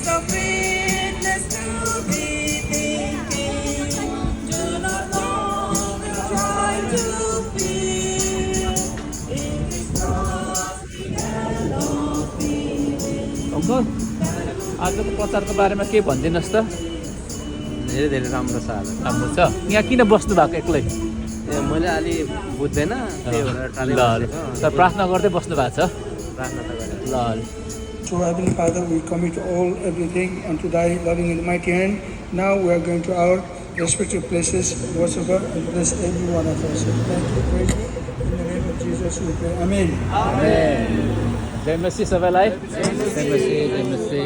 is a witness to be thinking. Do not long and try to feel. In His cross we cannot be. Uncle आजको प्रचारको बारेमा के भनिदिनुहोस् त धेरै धेरै राम्रो छ आज राम्रो छ यहाँ किन बस्नु भएको एक्लै मैले अलि बुझ्दैन त्यही भएर टाढै ल बसेको। तर प्रार्थना गर्दै बस्नु भएको छ प्रार्थना त गरेँ ल So Heavenly Father, we commit everything unto Thy loving and mighty hand. Now we are going to our respective places. Whatsoever, and bless every one of us. Thank you, praise you. In the name of Jesus we pray. Amen. जय मसी सबैलाई जय मसी